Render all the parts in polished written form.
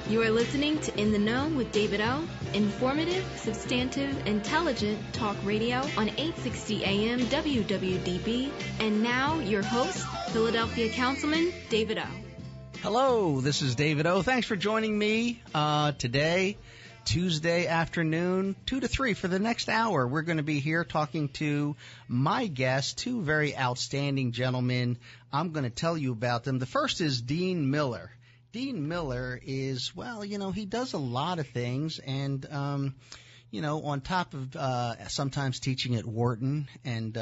You are listening to In the Know with David O. Informative, substantive, intelligent talk radio on 860 AM WWDB. And now, your host, Philadelphia Councilman David O. Hello, this is David O. Thanks for joining me today, Tuesday afternoon, 2 to 3 for the next hour. We're going to be here talking to my guests, two very outstanding gentlemen. I'm going to tell you about them. The first is Dean Miller. Dean Miller is, well, he does a lot of things, and, on top of sometimes teaching at Wharton and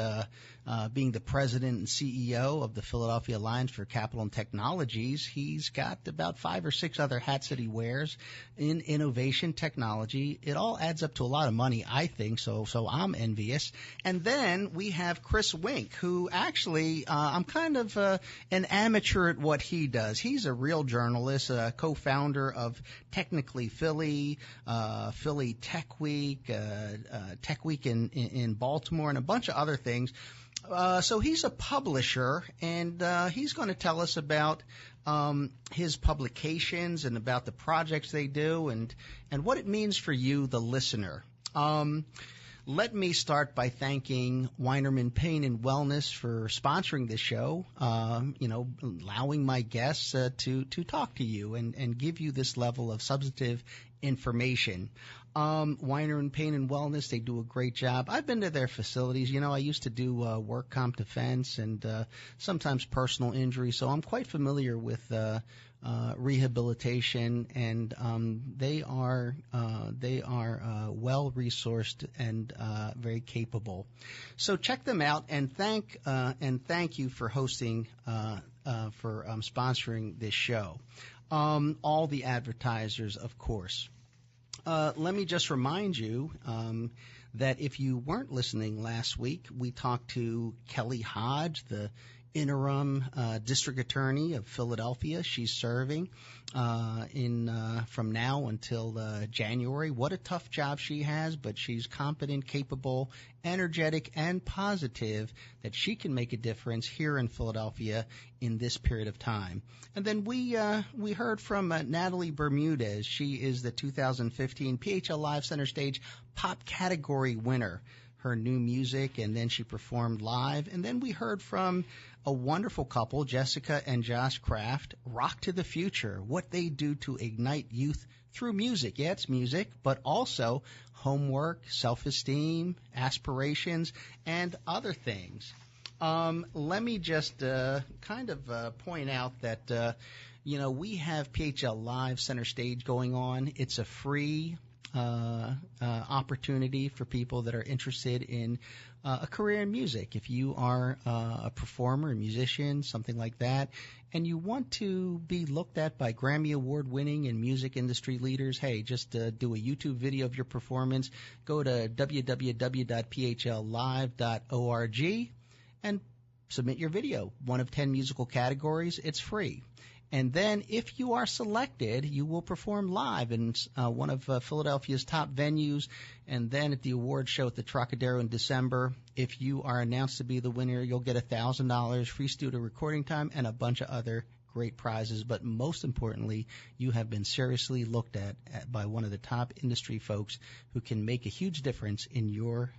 being the president and CEO of the Philadelphia Alliance for Capital and Technologies, he's got about 5 or 6 other hats that he wears in innovation technology. It all adds up to a lot of money, I think, so I'm envious. And then we have Chris Wink, who actually I'm kind of an amateur at what he does. He's a real journalist, a co-founder of Technically Philly, Philly Tech Week, Tech Week in Baltimore, and a bunch of other things. So he's a publisher, and he's going to tell us about his publications and about the projects they do and what it means for you, the listener. Let me start by thanking Weinerman Pain and Wellness for sponsoring this show, allowing my guests to talk to you and give you this level of substantive information. Weinerman Pain and Wellness, they do a great job. I've been to their facilities. I used to do work comp defense and sometimes personal injury, so I'm quite familiar with rehabilitation, and they are well resourced and very capable. So check them out, and thank you for hosting for sponsoring this show. All the advertisers, of course. Let me just remind you that if you weren't listening last week, we talked to Kelly Hodge, the interim district attorney of Philadelphia. She's serving from now until January. What a tough job she has, but she's competent, capable, energetic, and positive that she can make a difference here in Philadelphia in this period of time. And then we heard from Natalie Bermudez. She is the 2015 PHL Live Center Stage Pop Category winner. Her new music, and then she performed live. And then we heard from a wonderful couple, Jessica and Josh Kraft, Rock to the Future, what they do to ignite youth through music. Yeah, it's music, but also homework, self-esteem, aspirations, and other things. Let me just point out that, we have PHL Live Center Stage going on. It's a free opportunity for people that are interested in a career in music. If you are a performer, a musician, something like that, and you want to be looked at by Grammy Award-winning and music industry leaders, hey, just do a YouTube video of your performance. Go to www.phlive.org and submit your video. One of 10 musical categories. It's free. And then if you are selected, you will perform live in one of Philadelphia's top venues, and then at the award show at the Trocadero in December. If you are announced to be the winner, you'll get $1,000, free studio recording time, and a bunch of other great prizes. But most importantly, you have been seriously looked at by one of the top industry folks who can make a huge difference in your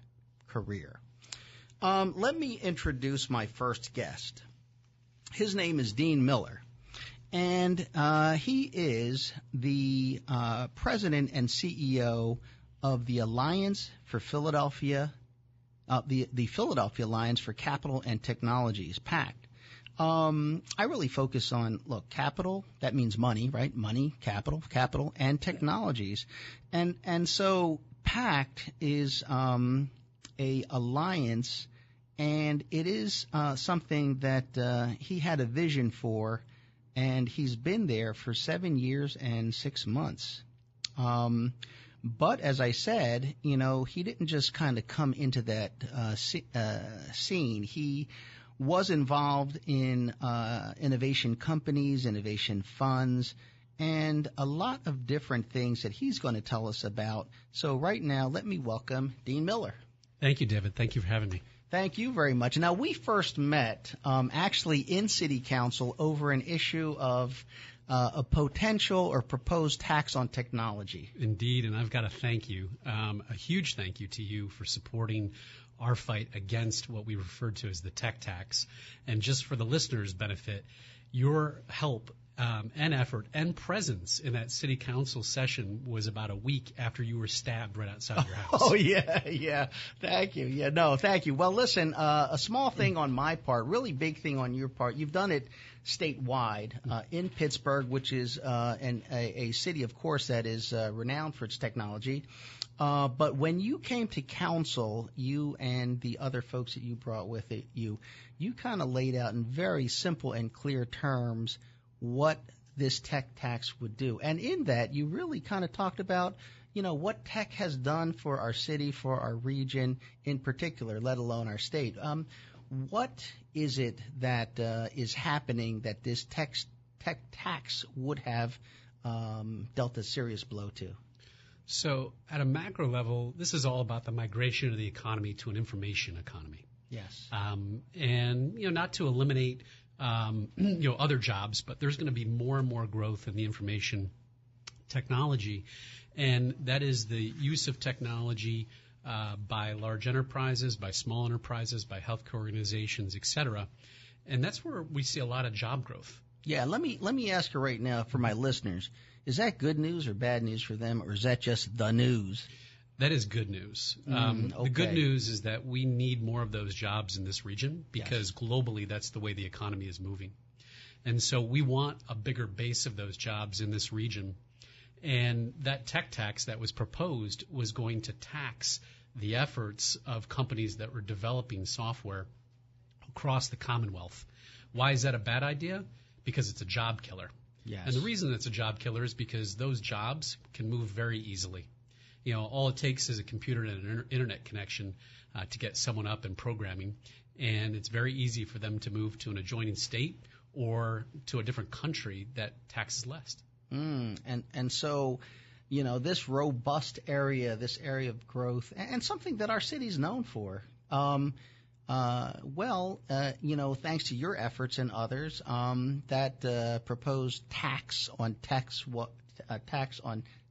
career. Let me introduce my first guest. His name is Dean Miller. And he is the president and CEO of the Alliance for Philadelphia, the Philadelphia Alliance for Capital and Technologies, PACT. I really focus on, capital, that means money, right? Money, capital, and technologies. And so PACT is a alliance, and it is something that he had a vision for. And he's been there for 7 years and 6 months. But as I said, he didn't just kind of come into that scene. He was involved in innovation companies, innovation funds, and a lot of different things that he's going to tell us about. So right now, let me welcome Dean Miller. Thank you, David. Thank you for having me. Thank you very much. Now, we first met actually in City Council over an issue of a potential or proposed tax on technology. Indeed, and I've got to thank you, a huge thank you to you for supporting our fight against what we refer to as the tech tax. And just for the listeners' benefit, your help and effort and presence in that city council session was about a week after you were stabbed right outside your house. Oh, yeah. Thank you. Yeah, no, thank you. Well, listen, a small thing on my part, really big thing on your part. You've done it statewide in Pittsburgh, which is a city, of course, that is renowned for its technology. But when you came to council, you and the other folks that you brought with it, you kind of laid out in very simple and clear terms what this tech tax would do. And in that, you really kind of talked about, what tech has done for our city, for our region in particular, let alone our state. What is it that is happening that this tech tax would have dealt a serious blow to? So at a macro level, this is all about the migration of the economy to an information economy. Yes. And, not to eliminate other jobs, but there's going to be more and more growth in the information technology, and that is the use of technology by large enterprises, by small enterprises, by healthcare organizations, et cetera. And that's where we see a lot of job growth. Yeah, let me ask you right now for my listeners, is that good news or bad news for them, or is that just the news? That is good news. Okay. The good news is that we need more of those jobs in this region because globally that's the way the economy is moving. And so we want a bigger base of those jobs in this region. And that tech tax that was proposed was going to tax the efforts of companies that were developing software across the Commonwealth. Why is that a bad idea? Because it's a job killer. Yes. And the reason it's a job killer is because those jobs can move very easily. All it takes is a computer and an internet connection to get someone up and programming, and it's very easy for them to move to an adjoining state or to a different country that taxes less. And so, this robust area, this area of growth, and something that our city's known for. Thanks to your efforts and others, that proposed tax on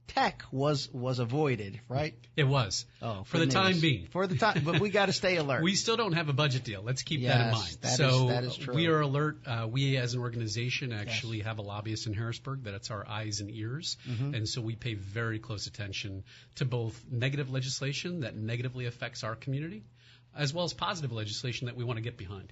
tech was avoided, right? It was. Oh, for the time being. For the time, but we got to stay alert. We still don't have a budget deal. Let's keep that in mind. That is true. We are alert. We as an organization actually have a lobbyist in Harrisburg that's our eyes and ears. Mm-hmm. And so we pay very close attention to both negative legislation that negatively affects our community, as well as positive legislation that we want to get behind.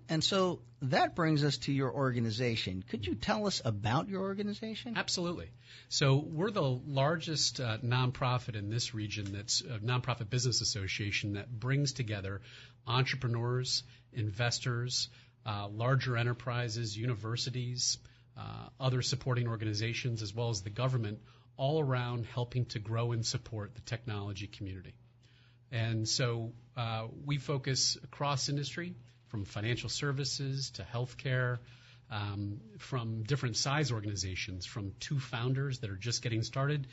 And so that brings us to your organization. Could you tell us about your organization? Absolutely. So we're the largest nonprofit in this region that's a nonprofit business association that brings together entrepreneurs, investors, larger enterprises, universities, other supporting organizations, as well as the government, all around helping to grow and support the technology community. And so we focus across industry, from financial services to healthcare, from different size organizations, from 2 founders that are just getting started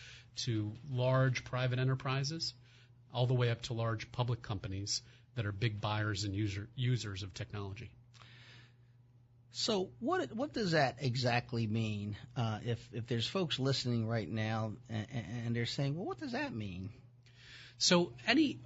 to large private enterprises, all the way up to large public companies that are big buyers and users of technology. So what does that exactly mean? If there's folks listening right now and they're saying, well, what does that mean? So any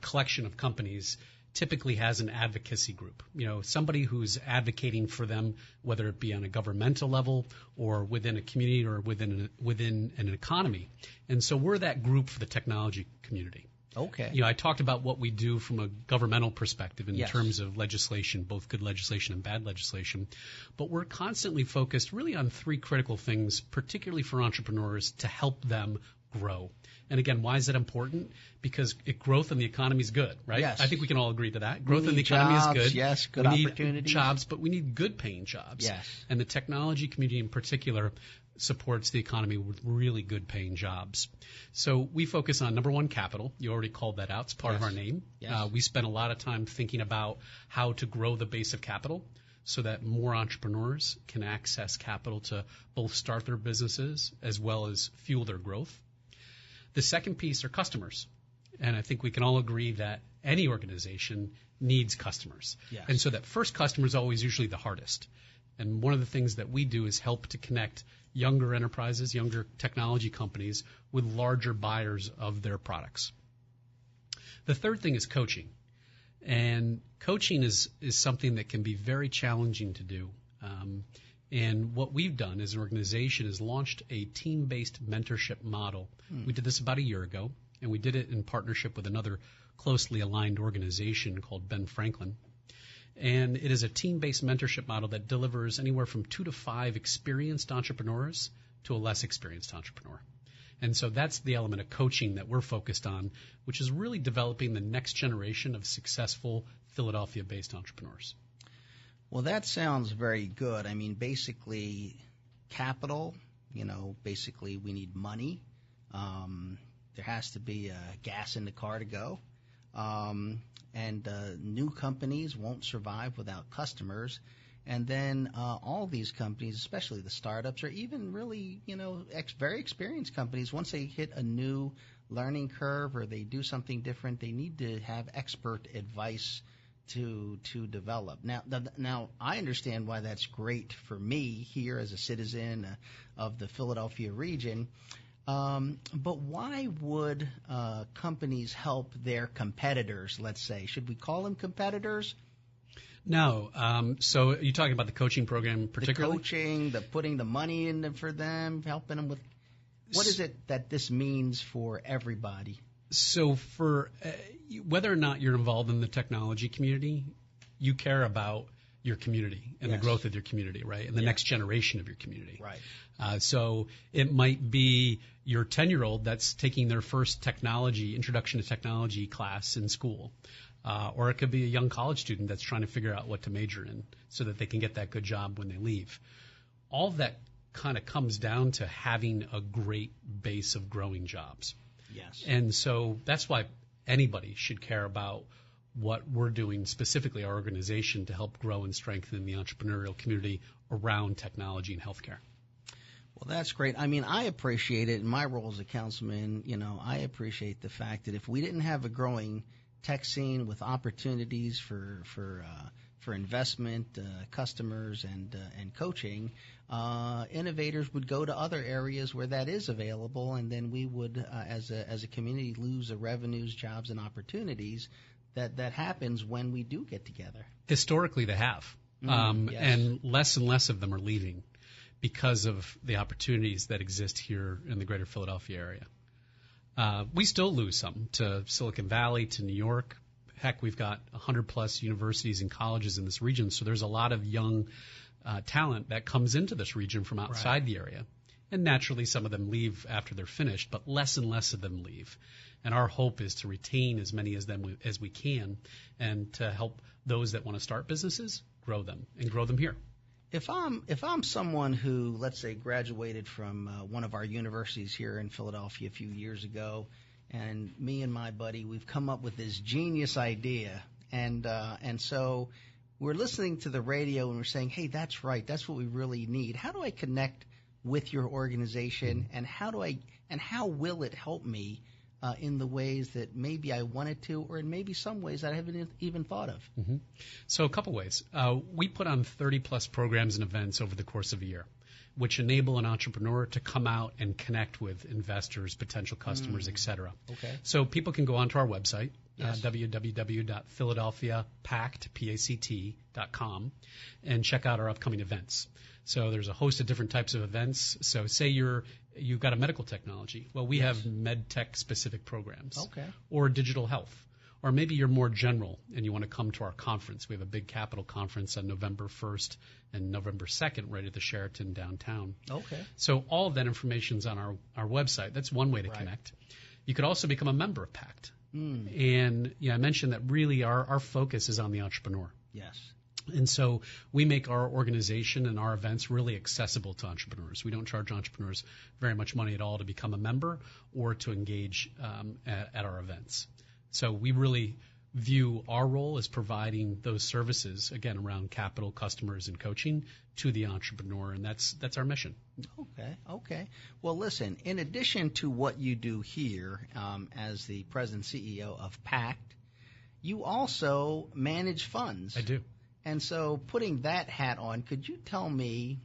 collection of companies typically has an advocacy group, somebody who's advocating for them, whether it be on a governmental level or within a community or within an economy. And so we're that group for the technology community. Okay. I talked about what we do from a governmental perspective in terms of legislation, both good legislation and bad legislation. But we're constantly focused really on 3 critical things, particularly for entrepreneurs, to help them grow. And again, why is that important? Because growth in the economy is good, right? Yes. I think we can all agree to that. Growth in the economy is good. Yes, good opportunities. We need jobs, but we need good paying jobs. Yes. And the technology community in particular supports the economy with really good paying jobs. So we focus on, number one, capital. You already called that out. It's part of our name. Yes. We spend a lot of time thinking about how to grow the base of capital so that more entrepreneurs can access capital to both start their businesses as well as fuel their growth. The second piece are customers. And I think we can all agree that any organization needs customers. Yes. And so that first customer is always usually the hardest. And one of the things that we do is help to connect younger enterprises, younger technology companies with larger buyers of their products. The third thing is coaching. And coaching is something that can be very challenging to do. And what we've done as an organization is launched a team-based mentorship model. We did this about a year ago, and we did it in partnership with another closely aligned organization called Ben Franklin. And it is a team-based mentorship model that delivers anywhere from 2 to 5 experienced entrepreneurs to a less experienced entrepreneur. And so that's the element of coaching that we're focused on, which is really developing the next generation of successful Philadelphia-based entrepreneurs. Well, that sounds very good. I mean, basically, capital, basically we need money. There has to be gas in the car to go. And new companies won't survive without customers. And then all these companies, especially the startups, or even really, very experienced companies, once they hit a new learning curve or they do something different, they need to have expert advice to develop. Now, I understand why that's great for me here as a citizen of the Philadelphia region. But why would companies help their competitors, let's say? Should we call them competitors? No. So you're talking about the coaching program particularly? The coaching, the putting the money in them for them, helping them with – what is it that this means for everybody? So for whether or not you're involved in the technology community, you care about your community and Yes. the growth of your community, right, and the next generation of your community. Right. So it might be your 10-year-old that's taking their first introduction to technology class in school. Or it could be a young college student that's trying to figure out what to major in so that they can get that good job when they leave. All of that kind of comes down to having a great base of growing jobs. Yes. And so that's why anybody should care about what we're doing, specifically our organization, to help grow and strengthen the entrepreneurial community around technology and healthcare. Well, that's great. I mean, I appreciate it. In my role as a councilman, I appreciate the fact that if we didn't have a growing tech scene with opportunities for investment, customers, and coaching, innovators would go to other areas where that is available, and then we would, as a community, lose the revenues, jobs, and opportunities that happens when we do get together. Historically, they have, Yes. and less of them are leaving because of the opportunities that exist here in the greater Philadelphia area. We still lose some to Silicon Valley, to New York. Heck, we've got 100-plus universities and colleges in this region, so there's a lot of young talent that comes into this region from outside the area. And naturally, some of them leave after they're finished, but less and less of them leave. And our hope is to retain as many of them as we can and to help those that want to start businesses grow them and grow them here. If I'm someone who, let's say, graduated from one of our universities here in Philadelphia a few years ago, and me and my buddy, we've come up with this genius idea, and so we're listening to the radio and we're saying, hey, that's right, that's what we really need. How do I connect with your organization, and how will it help me in the ways that maybe I wanted to, or in maybe some ways that I haven't even thought of? Mm-hmm. So a couple ways. We put on 30-plus programs and events over the course of a year, which enable an entrepreneur to come out and connect with investors, potential customers, et cetera. Okay. So people can go onto our website, Yes. www.philadelphiapact.com, and check out our upcoming events. So there's a host of different types of events. So say you've got a medical technology. Well, we have med tech specific programs. Okay. Or digital health. Or maybe you're more general and you want to come to our conference. We have a big capital conference on November 1st and November 2nd right at the Sheraton downtown. Okay. So all of that information's on our website. That's one way to connect. You could also become a member of PACT. And I mentioned that really our focus is on the entrepreneur. Yes. And so we make our organization and our events really accessible to entrepreneurs. We don't charge entrepreneurs very much money at all to become a member or to engage at our events. So we really view our role as providing those services, again, around capital, customers, and coaching to the entrepreneur, and that's our mission. Okay. Well, listen, in addition to what you do here as the president and CEO of PACT, you also manage funds. I do. And so putting that hat on, could you tell me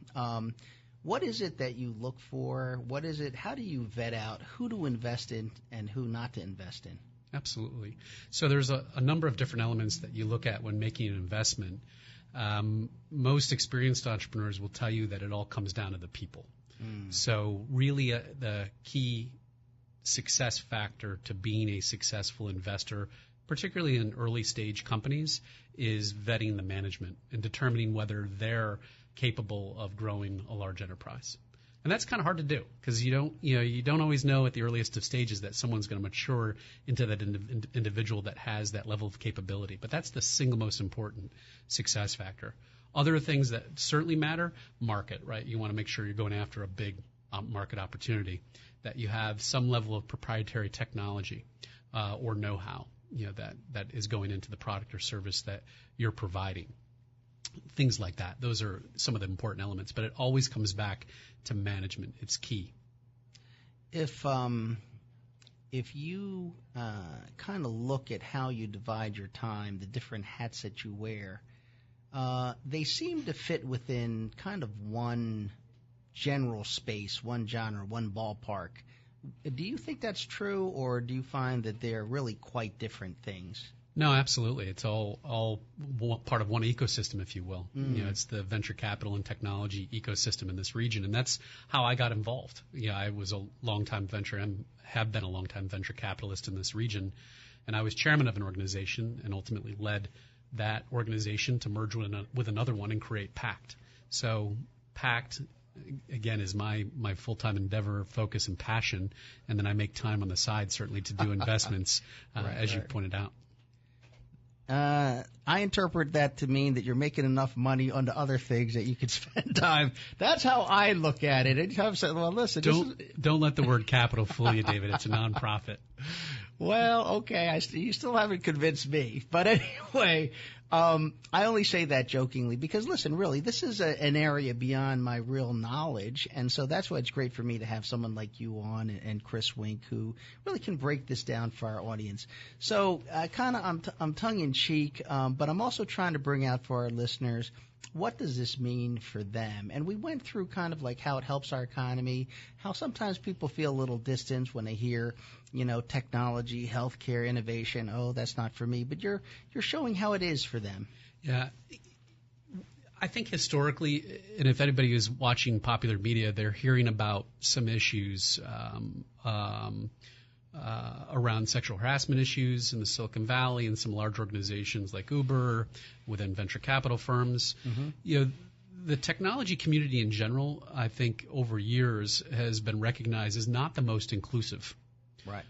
what is it that you look for? What is it? How do you vet out who to invest in and who not to invest in? Absolutely. So there's a number of different elements that you look at when making an investment. Most experienced entrepreneurs will tell you that it all comes down to the people. So really the key success factor to being a successful investor, particularly in early stage companies, is vetting the management and determining whether they're capable of growing a large enterprise. And that's kind of hard to do because you don't always know at the earliest of stages that someone's going to mature into that individual that has that level of capability. But that's the single most important success factor. Other things that certainly matter, market, right? You want to make sure you're going after a big market opportunity, that you have some level of proprietary technology or know-how, that is going into the product or service that you're providing. Things like that. Those are some of the important elements, but it always comes back to management. It's key. If you kind of look at how you divide your time, the different hats that you wear, they seem to fit within kind of one general space, one genre, one ballpark. Do you think that's true, or do you find that they're really quite different things? No, absolutely. It's all part of one ecosystem, if you will. It's the venture capital and technology ecosystem in this region, and that's how I got involved. I was a longtime have been a longtime venture capitalist in this region, and I was chairman of an organization and ultimately led that organization to merge with another one and create PACT. So PACT, again, is my full-time endeavor, focus, and passion, and then I make time on the side certainly to do investments, as you pointed out. I interpret that to mean that you're making enough money on the other things that you can spend time. That's how I look at it. Anytime I say, well, listen, don't let the word capital fool you, David. It's a nonprofit. Well, okay, you still haven't convinced me. But anyway, I only say that jokingly because, listen, really, this is an area beyond my real knowledge, and so that's why it's great for me to have someone like you on and Chris Wink who really can break this down for our audience. So I'm tongue-in-cheek, but I'm also trying to bring out for our listeners, what does this mean for them? And we went through kind of like how it helps our economy, how sometimes people feel a little distance when they hear, technology, healthcare, innovation. Oh, that's not for me. But you're showing how it is for them. Yeah. I think historically, and if anybody is watching popular media, they're hearing about some issues around sexual harassment issues in the Silicon Valley and some large organizations like Uber, within venture capital firms. Mm-hmm. The technology community in general, I think over years has been recognized as not the most inclusive. Right.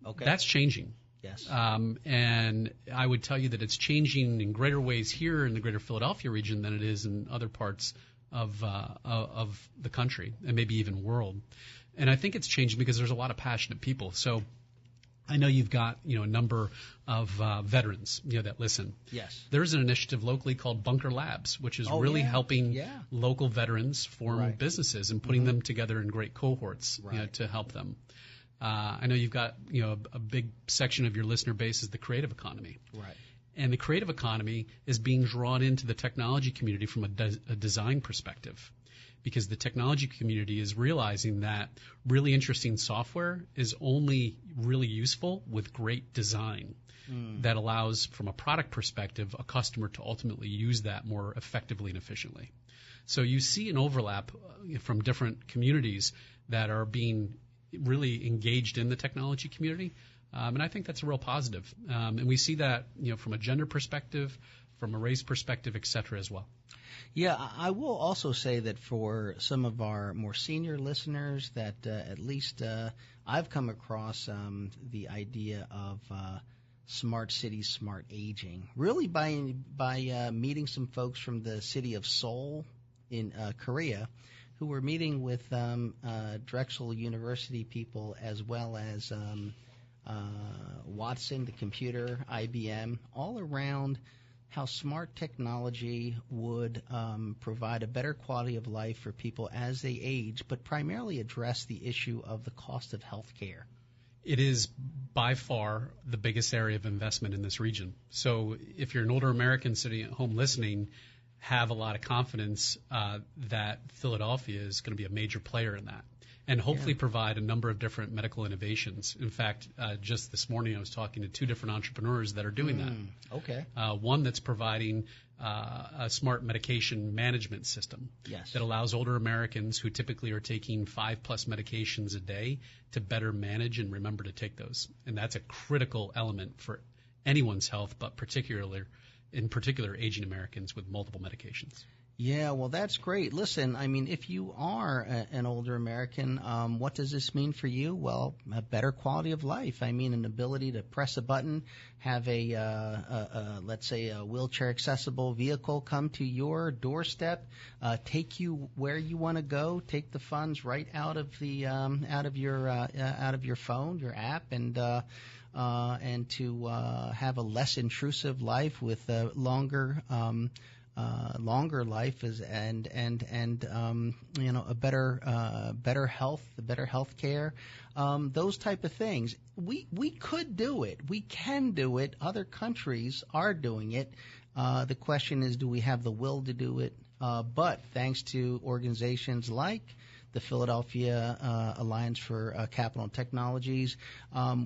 Okay. That's changing. Yes. And I would tell you that it's changing in greater ways here in the greater Philadelphia region than it is in other parts of the country and maybe even world. And I think it's changing because there's a lot of passionate people. So I know you've got, a number of veterans, that listen. Yes. There's an initiative locally called Bunker Labs, which is helping local veterans form businesses and putting them together in great cohorts, to help them. I know you've got, a big section of your listener base is the creative economy. Right. And the creative economy is being drawn into the technology community from a design perspective, because the technology community is realizing that really interesting software is only really useful with great design that allows, from a product perspective, a customer to ultimately use that more effectively and efficiently. So you see an overlap from different communities that are being really engaged in the technology community, and I think that's a real positive. And we see that, from a gender perspective, from a race perspective, et cetera, as well. Yeah, I will also say that for some of our more senior listeners that at least I've come across the idea of smart cities, smart aging, really by meeting some folks from the city of Seoul in Korea who were meeting with Drexel University people as well as Watson, the computer, IBM, all around how smart technology would provide a better quality of life for people as they age, but primarily address the issue of the cost of health care. It is by far the biggest area of investment in this region. So if you're an older American sitting at home listening, have a lot of confidence that Philadelphia is going to be a major player in that, and hopefully provide a number of different medical innovations. In fact, just this morning I was talking to two different entrepreneurs that are doing that. Okay. One that's providing a smart medication management system that allows older Americans who typically are taking 5+ medications a day to better manage and remember to take those. And that's a critical element for anyone's health, but in particular aging Americans with multiple medications. Yeah, well, that's great. Listen, I mean, if you are an older American, what does this mean for you? Well, a better quality of life. I mean, an ability to press a button, have let's say a wheelchair accessible vehicle come to your doorstep, take you where you want to go, take the funds right out of your phone, your app, and to have a less intrusive life with longer life and a better health care, those type of things. We could do it. We can do it. Other countries are doing it. The question is, do we have the will to do it? But thanks to organizations like the Philadelphia Alliance for Capital and Technologies,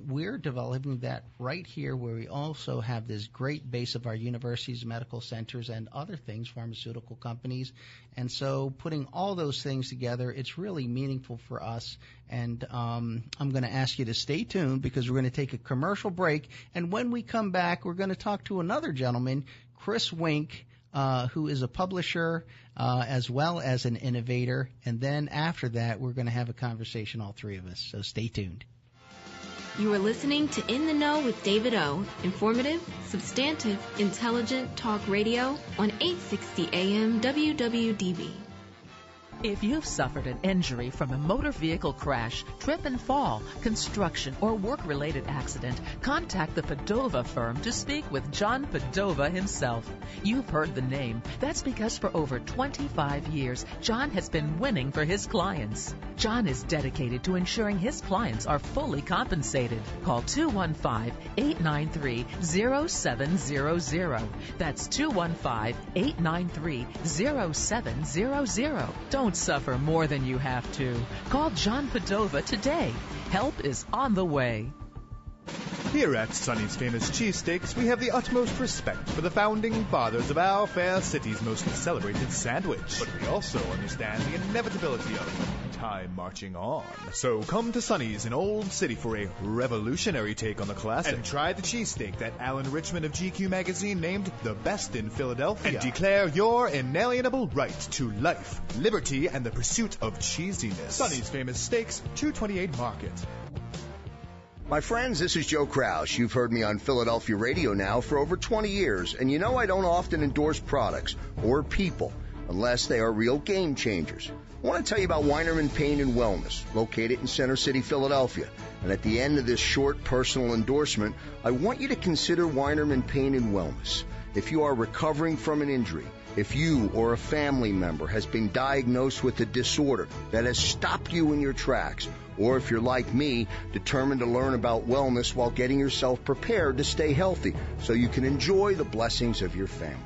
we're developing that right here, where we also have this great base of our universities, medical centers, and other things, pharmaceutical companies. And so putting all those things together, it's really meaningful for us. And I'm going to ask you to stay tuned, because we're going to take a commercial break. And when we come back, we're going to talk to another gentleman, Chris Wink, who is a publisher as well as an innovator. And then after that, we're going to have a conversation, all three of us. So stay tuned. You are listening to In the Know with David O. Informative, substantive, intelligent talk radio on 860 AM WWDB. If you've suffered an injury from a motor vehicle crash, trip and fall, construction, or work-related accident, contact the Padova firm to speak with John Padova himself. You've heard the name. That's because for over 25 years, John has been winning for his clients. John is dedicated to ensuring his clients are fully compensated. Call 215-893-0700. That's 215-893-0700. Don't suffer more than you have to. Call John Padova today. Help is on the way. Here at Sonny's Famous Cheesesteaks, we have the utmost respect for the founding fathers of our fair city's most celebrated sandwich. But we also understand the inevitability of time marching on. So come to Sonny's in Old City for a revolutionary take on the classic. And try the cheesesteak that Alan Richmond of GQ magazine named the best in Philadelphia. And declare your inalienable right to life, liberty, and the pursuit of cheesiness. Sonny's Famous Steaks, 228 Market. My friends, this is Joe Kraus. You've heard me on Philadelphia radio now for over 20 years, and you know I don't often endorse products or people unless they are real game changers. I want to tell you about Weinerman Pain and Wellness, located in Center City, Philadelphia. And at the end of this short personal endorsement, I want you to consider Weinerman Pain and Wellness. If you are recovering from an injury, if you or a family member has been diagnosed with a disorder that has stopped you in your tracks, or if you're like me, determined to learn about wellness while getting yourself prepared to stay healthy so you can enjoy the blessings of your family.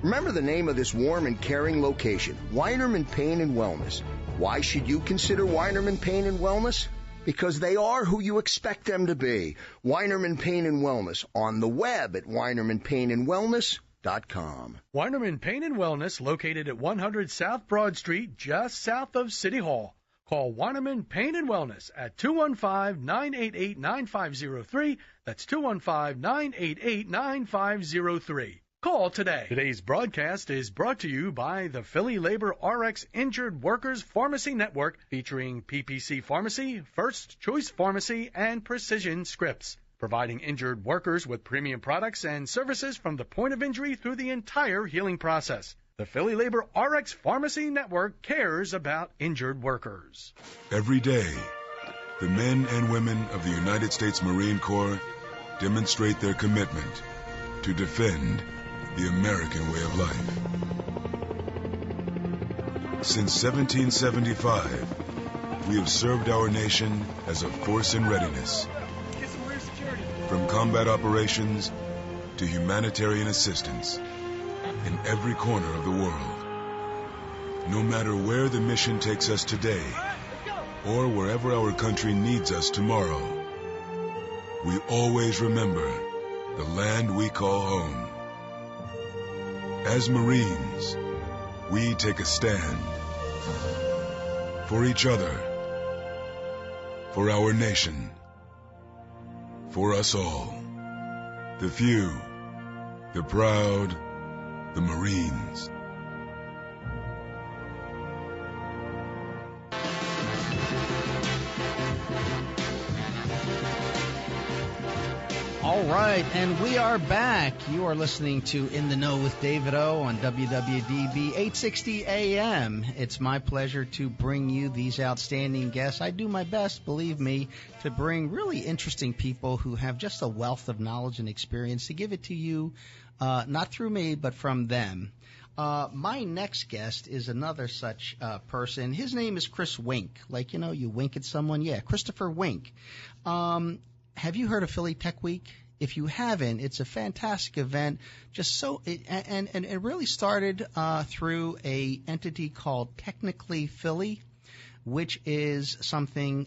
Remember the name of this warm and caring location, Weinerman Pain and Wellness. Why should you consider Weinerman Pain and Wellness? Because they are who you expect them to be. Weinerman Pain and Wellness, on the web at WeinermanPainandWellness.com. Weinerman Pain and Wellness, located at 100 South Broad Street, just south of City Hall. Call Weinerman Pain and Wellness at 215-988-9503. That's 215-988-9503. Call today. Today's broadcast is brought to you by the Philly Labor RX Injured Workers Pharmacy Network, featuring PPC Pharmacy, First Choice Pharmacy, and Precision Scripts, providing injured workers with premium products and services from the point of injury through the entire healing process. The Philly Labor RX Pharmacy Network cares about injured workers. Every day, The men and women of the United States Marine Corps demonstrate their commitment to defend the American way of life. Since 1775, we have served our nation as a force in readiness. From combat operations to humanitarian assistance in every corner of the world. No matter where the mission takes us today, or wherever our country needs us tomorrow, we always remember the land we call home. As Marines, we take a stand for each other, for our nation, for us all. The few, the proud, the Marines. All right, and we are back. You are listening to In the Know with David O on WWDB 860 AM. It's my pleasure to bring you these outstanding guests. I do my best, believe me, to bring really interesting people who have just a wealth of knowledge and experience to give it to you, not through me, but from them. My next guest is another such person. His name is Chris Wink. Like, you know, you wink at someone. Yeah, Christopher Wink. Have you heard of Philly Tech Week? If you haven't, it's a fantastic event. And it really started through a entity called Technically Philly, which is something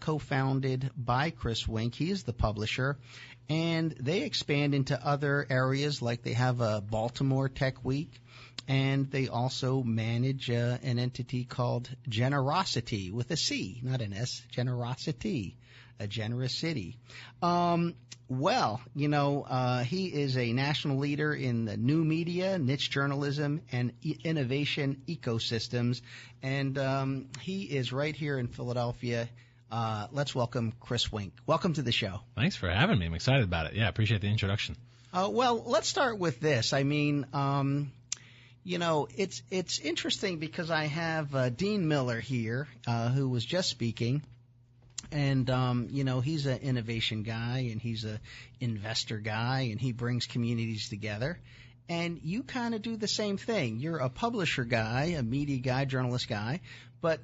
co-founded by Chris Wink. He is the publisher, and they expand into other areas, like they have a Baltimore Tech Week, and they also manage an entity called Generosity with a C, not an S. Generosity. A generous city. Well, you know, he is a national leader in the new media, niche journalism, and innovation ecosystems, and he is right here in Philadelphia. Let's welcome Chris Wink. Welcome to the show. Thanks for having me. I'm excited about it. Yeah, I appreciate the introduction. Well, let's start with this. I mean, you know, it's interesting because I have Dean Miller here, who was just speaking. And, you know, he's an innovation guy, and he's an investor guy, and he brings communities together. And you kind of do the same thing. You're a publisher guy, a media guy, journalist guy, but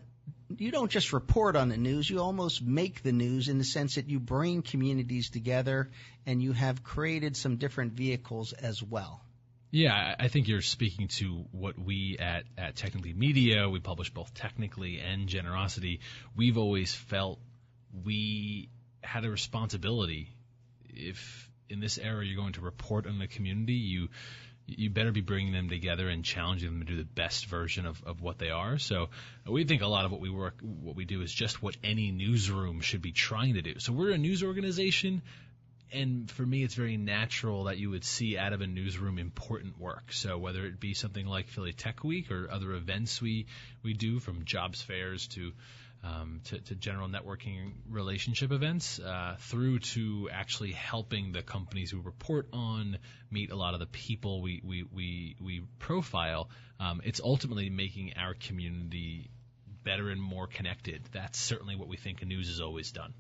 you don't just report on the news. You almost make the news in the sense that you bring communities together, and you have created some different vehicles as well. Yeah, I think you're speaking to what we at Technically Media, we publish both Technically and Generosity. We've always felt we had a responsibility. If in this era you're going to report on the community, you better be bringing them together and challenging them to do the best version of what they are. So we think a lot of what we do is just what any newsroom should be trying to do. So we're a news organization, and for me it's very natural that you would see out of a newsroom important work. So whether it be something like Philly Tech Week or other events we do, from jobs fairs to general networking relationship events, through to actually helping the companies we report on meet a lot of the people we profile. It's ultimately making our community better and more connected. That's certainly what we think news has always done.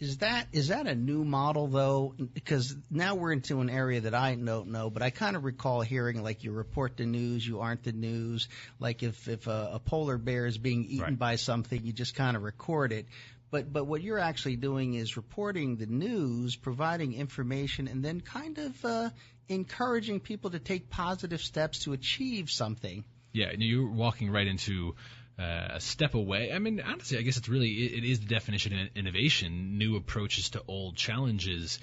Is that a new model, though? Because now we're into an area that I don't know, but I kind of recall hearing, like, you report the news, you aren't the news. Like if a polar bear is being eaten by something, you just kind of record it. But what you're actually doing is reporting the news, providing information, and then kind of encouraging people to take positive steps to achieve something. Yeah, and you're walking right into a step away. I mean, honestly, I guess it is the definition of innovation, new approaches to old challenges.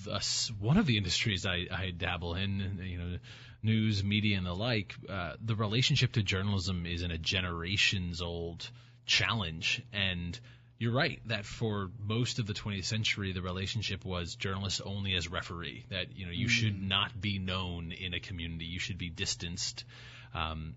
Thus, one of the industries I dabble in, you know, news, media, and the like, the relationship to journalism is in a generations-old challenge. And you're right that for most of the 20th century, the relationship was journalists only as referee, that, you know, you should not be known in a community. You should be distanced.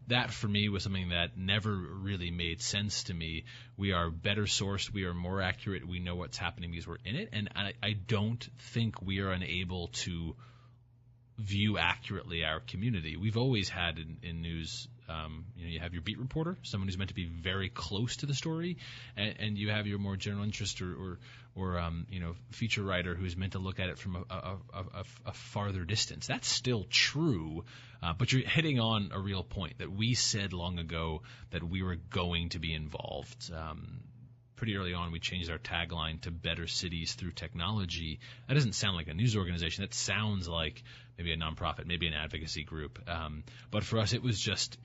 That for me was something that never really made sense to me. We are better sourced. We are more accurate. We know what's happening because we're in it. And I don't think we are unable to view accurately our community. We've always had in news, you have your beat reporter, someone who's meant to be very close to the story, and you have your more general interest or feature writer who's meant to look at it from a farther distance. That's still true, but you're hitting on a real point that we said long ago that we were going to be involved. Pretty early on, we changed our tagline to Better Cities Through Technology. That doesn't sound like a news organization. That sounds like maybe a nonprofit, maybe an advocacy group. But for us, it was just,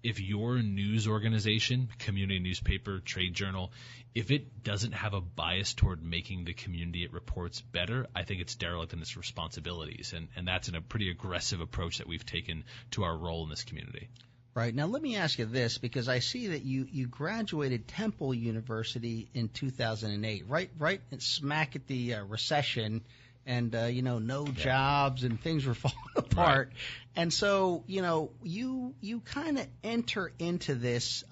if your news organization, community newspaper, trade journal, if it doesn't have a bias toward making the community it reports better, I think it's derelict in its responsibilities. And that's a pretty aggressive approach that we've taken to our role in this community. Right. Now, let me ask you this, because I see that you graduated Temple University in 2008, right smack at the recession, and, no jobs and things were falling apart. Right. And so, you kind of enter into this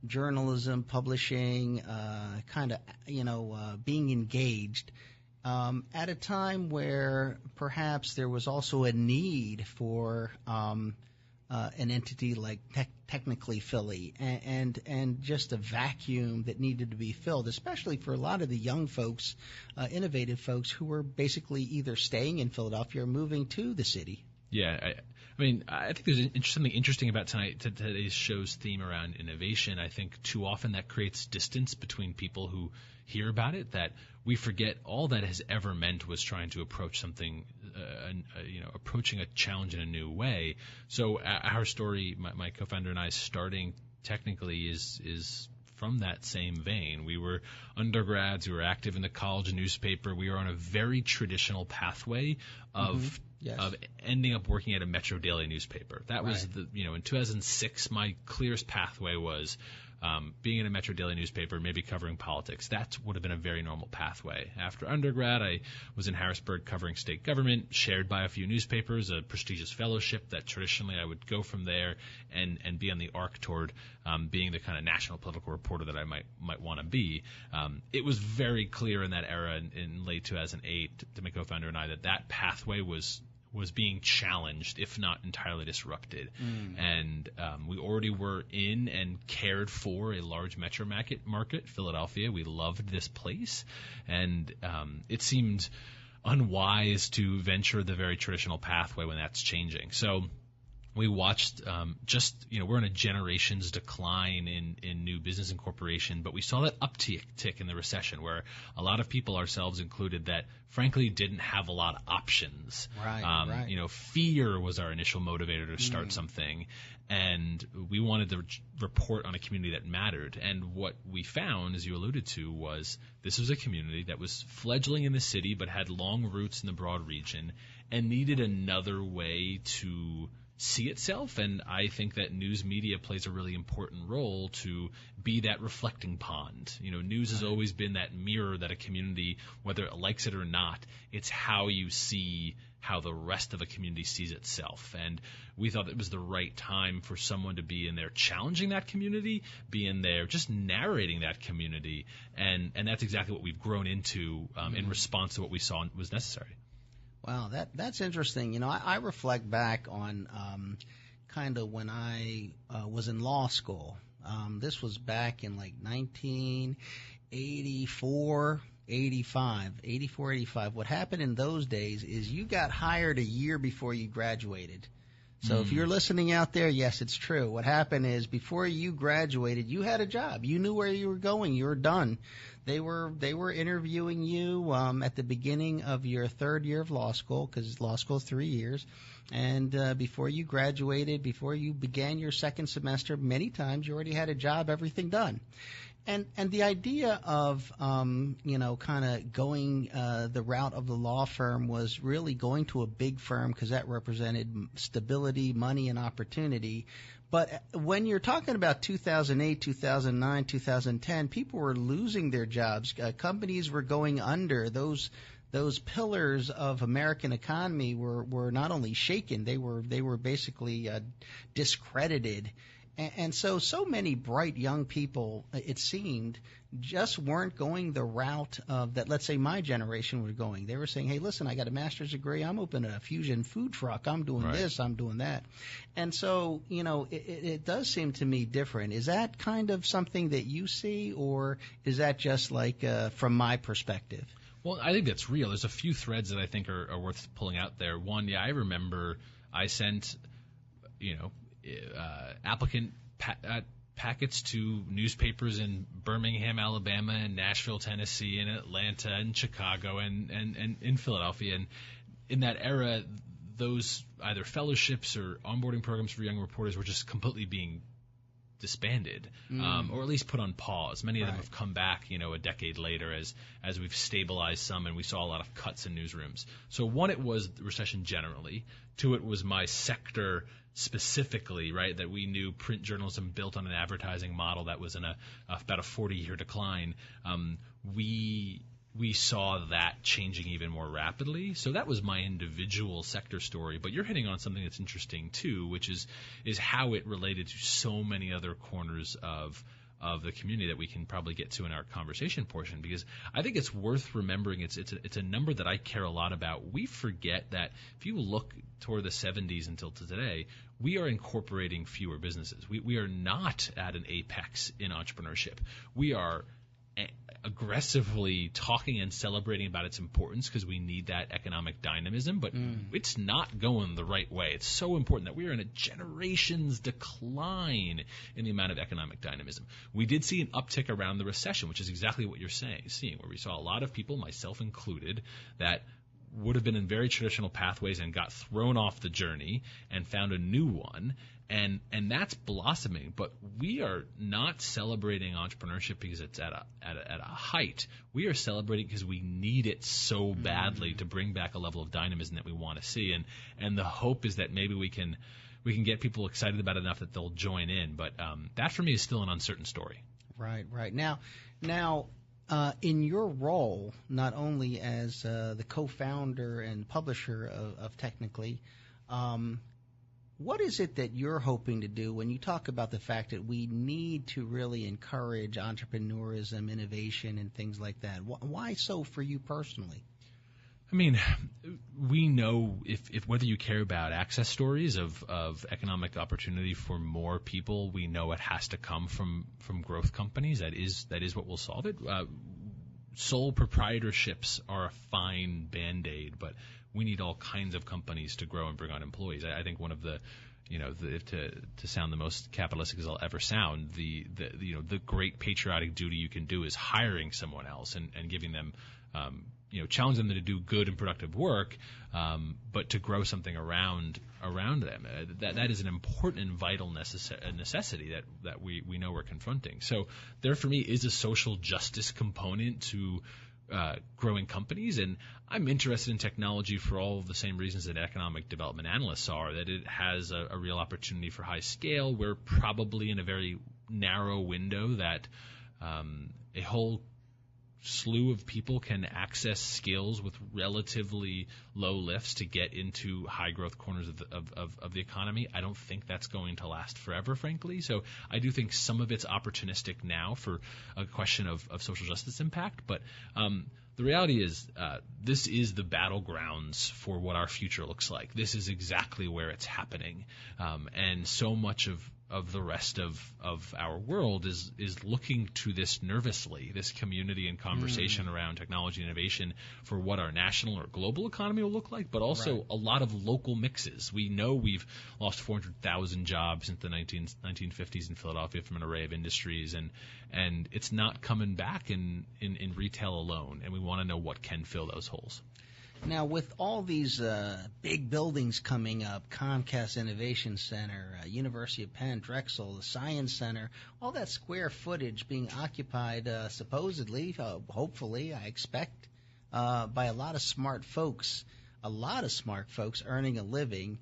journalism, publishing, being engaged at a time where perhaps there was also a need for an entity like technically Philly and just a vacuum that needed to be filled, especially for a lot of the young folks, innovative folks who were basically either staying in Philadelphia or moving to the city. Yeah, I think there's something interesting about today's show's theme around innovation. I think too often that creates distance between people who hear about it, that we forget all that has ever meant was trying to approach something, approaching a challenge in a new way. So our story, my co-founder and I starting technically is from that same vein. We were undergrads, we were active in the college newspaper, we were on a very traditional pathway of ending up working at a Metro Daily newspaper. That was in 2006, my clearest pathway was being in a Metro Daily newspaper, maybe covering politics. That would have been a very normal pathway. After undergrad, I was in Harrisburg covering state government, shared by a few newspapers, a prestigious fellowship that traditionally I would go from there and be on the arc toward being the kind of national political reporter that I might want to be. It was very clear in that era in late 2008 to my co-founder and I that pathway was being challenged, if not entirely disrupted. And we already were in and cared for a large metro market, Philadelphia. We loved this place, and it seemed unwise to venture the very traditional pathway when that's changing. So we watched we're in a generation's decline in new business incorporation, but we saw that uptick in the recession where a lot of people, ourselves included, that frankly didn't have a lot of options. Right. Fear was our initial motivator to start something, and we wanted to report on a community that mattered. And what we found, as you alluded to, was this was a community that was fledgling in the city but had long roots in the broad region and needed another way to see itself. And I think that news media plays a really important role to be that reflecting pond. News has always been that mirror that a community, whether it likes it or not, it's how you see how the rest of a community sees itself. And we thought it was the right time for someone to be in there challenging that community, be in there just narrating that community. And that's exactly what we've grown into in response to what we saw was necessary. Wow, that's interesting. I reflect back on kind of when I was in law school. This was back in like 1984, 85. What happened in those days is you got hired a year before you graduated. So if you're listening out there, yes, it's true. What happened is before you graduated, you had a job. You knew where you were going. You were done. They were interviewing you at the beginning of your third year of law school, because law school is 3 years. And before you graduated, before you began your second semester, many times you already had a job, everything done. And the idea of, kind of going the route of the law firm was really going to a big firm because that represented stability, money, and opportunity. But when you're talking about 2008, 2009, 2010, people were losing their jobs. Companies were going under. Those pillars of American economy were not only shaken, they were basically discredited. And so many bright young people, it seemed, just weren't going the route of that, let's say, my generation were going. They were saying, hey, listen, I got a master's degree. I'm opening a fusion food truck. I'm doing this. I'm doing that. And so, it does seem to me different. Is that kind of something that you see, or is that just like from my perspective? Well, I think that's real. There's a few threads that I think are worth pulling out there. One, I remember I sent, applicant packets to newspapers in Birmingham, Alabama, and Nashville, Tennessee, and Atlanta, and Chicago, and in Philadelphia. And in that era, those either fellowships or onboarding programs for young reporters were just completely being disbanded, or at least put on pause. Many of them have come back, a decade later as we've stabilized some, and we saw a lot of cuts in newsrooms. So one, it was the recession generally. Two, it was my sector specifically, right, that we knew print journalism built on an advertising model that was in about a 40-year decline. We saw that changing even more rapidly. So that was my individual sector story. But you're hitting on something that's interesting too, which is how it related to so many other corners of the community that we can probably get to in our conversation portion, because I think it's worth remembering it's a number that I care a lot about. We forget that if you look toward the 70s until today, we are incorporating fewer businesses. We are not at an apex in entrepreneurship. We are aggressively talking and celebrating about its importance because we need that economic dynamism, but it's not going the right way. It's so important that we are in a generation's decline in the amount of economic dynamism. We did see an uptick around the recession, which is exactly what you're seeing, where we saw a lot of people, myself included, that would have been in very traditional pathways and got thrown off the journey and found a new one. And that's blossoming, but we are not celebrating entrepreneurship because it's at a height. We are celebrating because we need it so badly to bring back a level of dynamism that we want to see. And the hope is that maybe we can get people excited about it enough that they'll join in. But that for me is still an uncertain story. Right. Now, in your role, not only as the co-founder and publisher of Technically, what is it that you're hoping to do when you talk about the fact that we need to really encourage entrepreneurism, innovation, and things like that? Why so for you personally? I mean, we know if whether you care about access stories of economic opportunity for more people, we know it has to come from growth companies. That is what will solve it. Sole proprietorships are a fine Band-Aid, but we need all kinds of companies to grow and bring on employees. I think one of the, to sound the most capitalistic as I'll ever sound, the great patriotic duty you can do is hiring someone else and giving them, challenge them to do good and productive work, but to grow something around them. That is an important and vital necessity that we know we're confronting. So there, for me, is a social justice component to growing companies, and I'm interested in technology for all of the same reasons that economic development analysts are, that it has a real opportunity for high scale. We're probably in a very narrow window that a whole slew of people can access skills with relatively low lifts to get into high growth corners of the economy. I don't think that's going to last forever, frankly. So I do think some of it's opportunistic now for a question of social justice impact. But the reality is this is the battlegrounds for what our future looks like. This is exactly where it's happening. And so much of the rest of our world is looking to this nervously, this community and conversation around technology innovation for what our national or global economy will look like, but also a lot of local mixes. We know we've lost 400,000 jobs since the 1950s in Philadelphia from an array of industries, and it's not coming back in retail alone, and we want to know what can fill those holes. Now, with all these big buildings coming up, Comcast Innovation Center, University of Penn, Drexel, the Science Center, all that square footage being occupied supposedly, hopefully, I expect, by a lot of smart folks earning a living,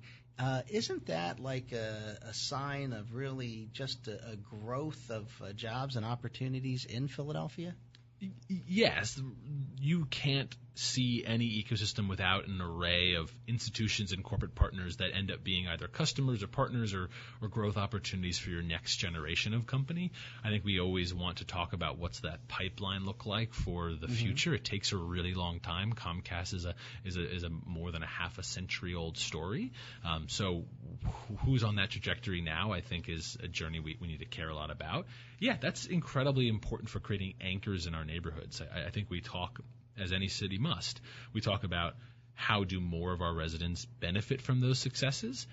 isn't that like a sign of really just a growth of jobs and opportunities in Philadelphia? Yes, you can't see any ecosystem without an array of institutions and corporate partners that end up being either customers or partners or growth opportunities for your next generation of company. I think we always want to talk about what's that pipeline look like for the future. It takes a really long time. Comcast is a more than a half a century old story. So who's on that trajectory now, I think, is a journey we need to care a lot about. Yeah, that's incredibly important for creating anchors in our neighborhoods. I think we talk, as any city must, we talk about how do more of our residents benefit from those successes.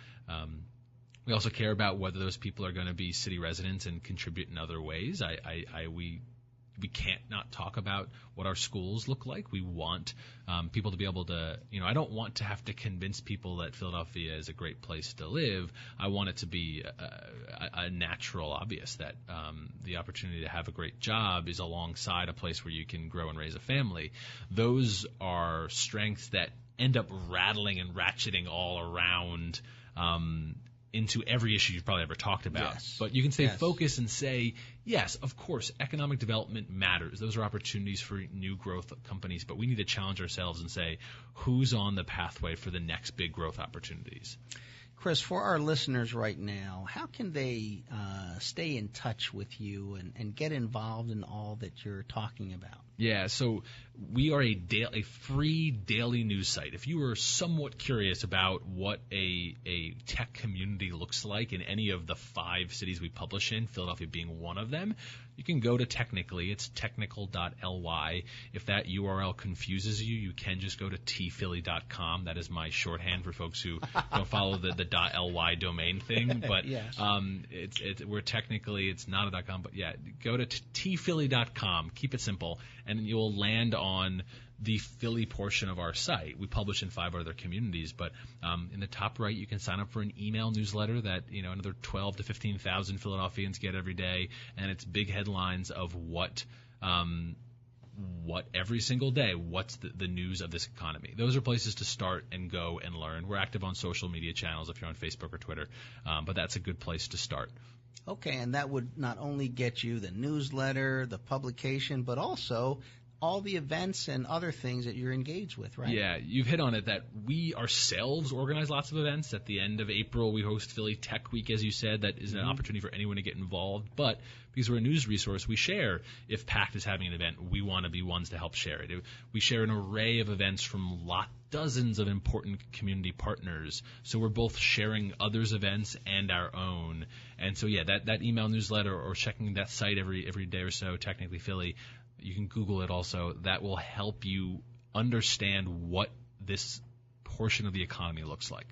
We also care about whether those people are going to be city residents and contribute in other ways. We can't not talk about what our schools look like. We want people to be able to, I don't want to have to convince people that Philadelphia is a great place to live. I want it to be a natural obvious that the opportunity to have a great job is alongside a place where you can grow and raise a family. Those are strengths that end up rattling and ratcheting all around into every issue you've probably ever talked about. Yes. But you can stay focused and say, yes, of course, economic development matters. Those are opportunities for new growth companies, but we need to challenge ourselves and say, who's on the pathway for the next big growth opportunities? Chris, for our listeners right now, how can they stay in touch with you and get involved in all that you're talking about? Yeah, so we are a free daily news site. If you are somewhat curious about what a tech community looks like in any of the 5 cities we publish in, Philadelphia being one of them, you can go to Technically. It's technical.ly. If that URL confuses you, you can just go to tphilly.com. That is my shorthand for folks who don't follow the .ly domain thing. But yes. We're Technically, it's not a .com, but yeah, go to tphilly.com. Keep it simple, and you'll land on the Philly portion of our site. We publish in 5 other communities, but in the top right, you can sign up for an email newsletter that another 12 to 15,000 Philadelphians get every day, and it's big headlines of what every single day, what's the news of this economy. Those are places to start and go and learn. We're active on social media channels if you're on Facebook or Twitter, but that's a good place to start. Okay, and that would not only get you the newsletter, the publication, but also all the events and other things that you're engaged with, right? Yeah, you've hit on it that we ourselves organize lots of events. At the end of April, we host Philly Tech Week, as you said. That is an opportunity for anyone to get involved. But because we're a news resource, we share. If PACT is having an event, we want to be ones to help share it. We share an array of events from dozens of important community partners. So we're both sharing others' events and our own. And so, yeah, that email newsletter or checking that site every day or so, Technically Philly, you can Google it also. That will help you understand what this portion of the economy looks like.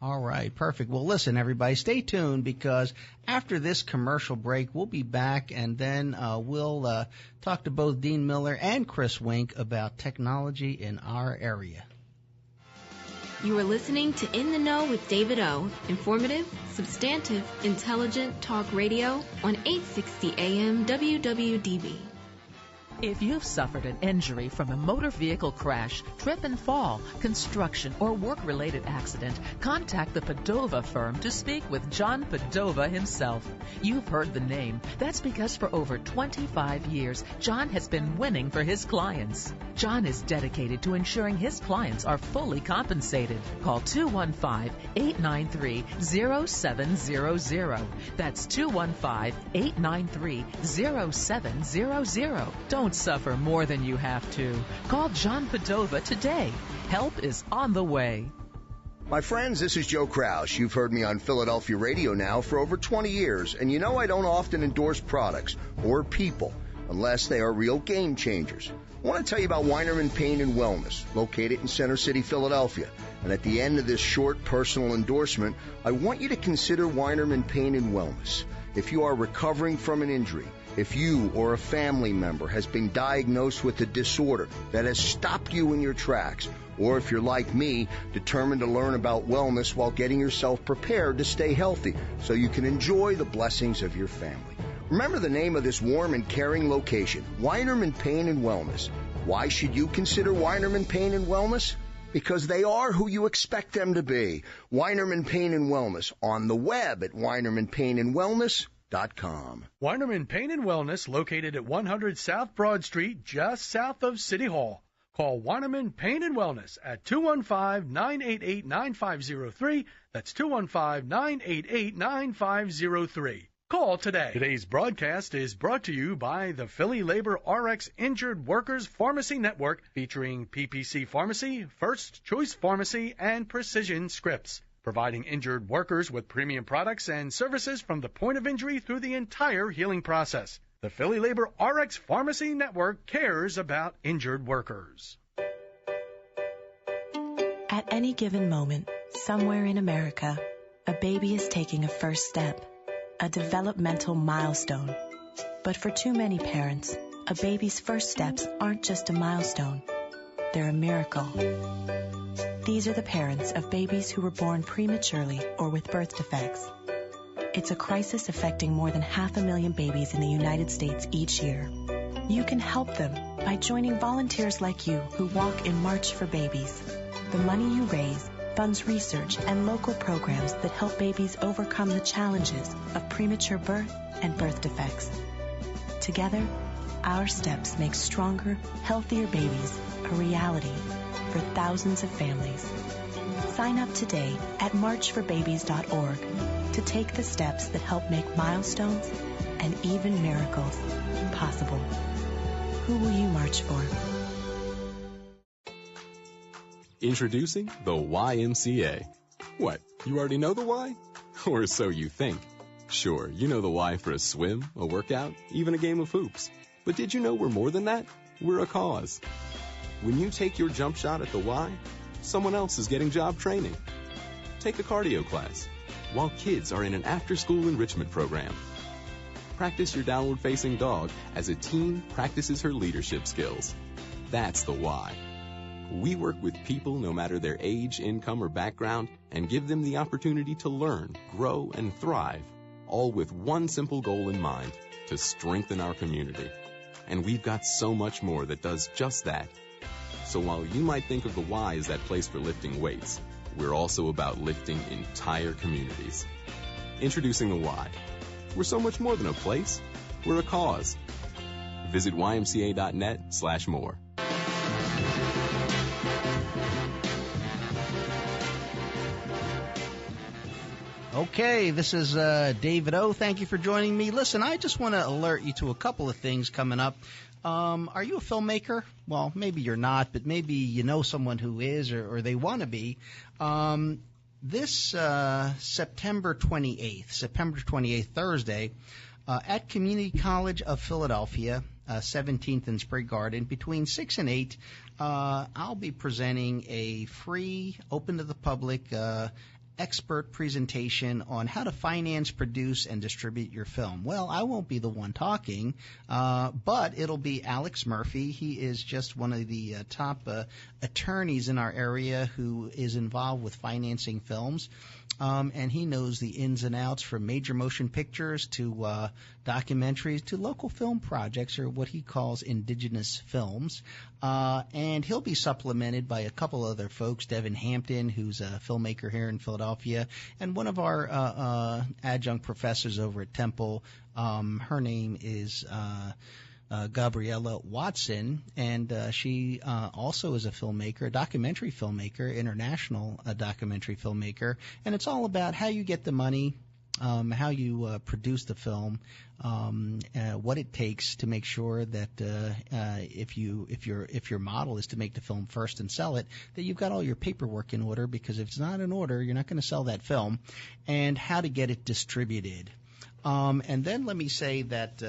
All right, perfect. Well, listen, everybody, stay tuned because after this commercial break, we'll be back and then we'll talk to both Dean Miller and Chris Wink about technology in our area. You are listening to In the Know with David O. Informative, substantive, intelligent talk radio on 860 AM WWDB. If you've suffered an injury from a motor vehicle crash, trip and fall, construction, or work-related accident, contact the Padova firm to speak with John Padova himself. You've heard the name. That's because for over 25 years, John has been winning for his clients. John is dedicated to ensuring his clients are fully compensated. Call 215-893-0700. That's 215-893-0700. Don't suffer more than you have to. Call John Padova today. Help is on the way. My friends, this is Joe Kraus. You've heard me on Philadelphia radio now for over 20 years, and you know I don't often endorse products or people unless they are real game changers. I want to tell you about Weinerman Pain and Wellness, located in Center City, Philadelphia. And at the end of this short personal endorsement, I want you to consider Weinerman Pain and Wellness. If you are recovering from an injury, if you or a family member has been diagnosed with a disorder that has stopped you in your tracks, or if you're like me, determined to learn about wellness while getting yourself prepared to stay healthy so you can enjoy the blessings of your family. Remember the name of this warm and caring location, Weinerman Pain and Wellness. Why should you consider Weinerman Pain and Wellness? Because they are who you expect them to be. Weinerman Pain and Wellness on the web at weinermanpainandwellness.com. Weinerman Pain and Wellness, located at 100 South Broad Street, just south of City Hall. Call Warneman Pain and Wellness at 215-988-9503. That's 215-988-9503. Call today. Today's broadcast is brought to you by the Philly Labor RX Injured Workers Pharmacy Network, featuring PPC Pharmacy, First Choice Pharmacy, and Precision Scripts, providing injured workers with premium products and services from the point of injury through the entire healing process. The Philly Labor RX Pharmacy Network cares about injured workers. At any given moment, somewhere in America, a baby is taking a first step, a developmental milestone. But for too many parents, a baby's first steps aren't just a milestone. They're a miracle. These are the parents of babies who were born prematurely or with birth defects. It's a crisis affecting more than 500,000 babies in the United States each year. You can help them by joining volunteers like you who walk in March for Babies. The money you raise funds research and local programs that help babies overcome the challenges of premature birth and birth defects. Together, our steps make stronger, healthier babies a reality for thousands of families. Sign up today at marchforbabies.org to take the steps that help make milestones and even miracles possible. Who will you march for? Introducing the YMCA. What, you already know the why? Or so you think. Sure, you know the why for a swim, a workout, even a game of hoops. But did you know we're more than that? We're a cause. When you take your jump shot at the Y, someone else is getting job training. Take a cardio class, while kids are in an after-school enrichment program. Practice your downward-facing dog as a teen practices her leadership skills. That's the why. We work with people no matter their age, income, or background and give them the opportunity to learn, grow, and thrive, all with one simple goal in mind, to strengthen our community. And we've got so much more that does just that. So while you might think of the Y as that place for lifting weights, we're also about lifting entire communities. Introducing the Y. We're so much more than a place. We're a cause. Visit ymca.net/more. Okay, this is David O. Thank you for joining me. Listen, I just want to alert you to a couple of things coming up. Are you a filmmaker? Well, maybe you're not, but maybe you know someone who is, or they want to be. This September 28th, Thursday, at Community College of Philadelphia, 17th and Sprague Garden, between 6 and 8, I'll be presenting a free, open to the public, expert presentation on how to finance, produce, and distribute your film. Well, I won't be the one talking, but it'll be Alex Murphy. He is just one of the top attorneys in our area who is involved with financing films. And he knows the ins and outs from major motion pictures to documentaries to local film projects, or what he calls indigenous films. And he'll be supplemented by a couple other folks, Devin Hampton, who's a filmmaker here in Philadelphia, and one of our adjunct professors over at Temple. Her name is Gabriella Watson, and she also is a filmmaker, a documentary filmmaker, international documentary filmmaker, and it's all about how you get the money, how you produce the film, what it takes to make sure that if your model is to make the film first and sell it, that you've got all your paperwork in order, because if it's not in order, you're not going to sell that film, and how to get it distributed. And then let me say that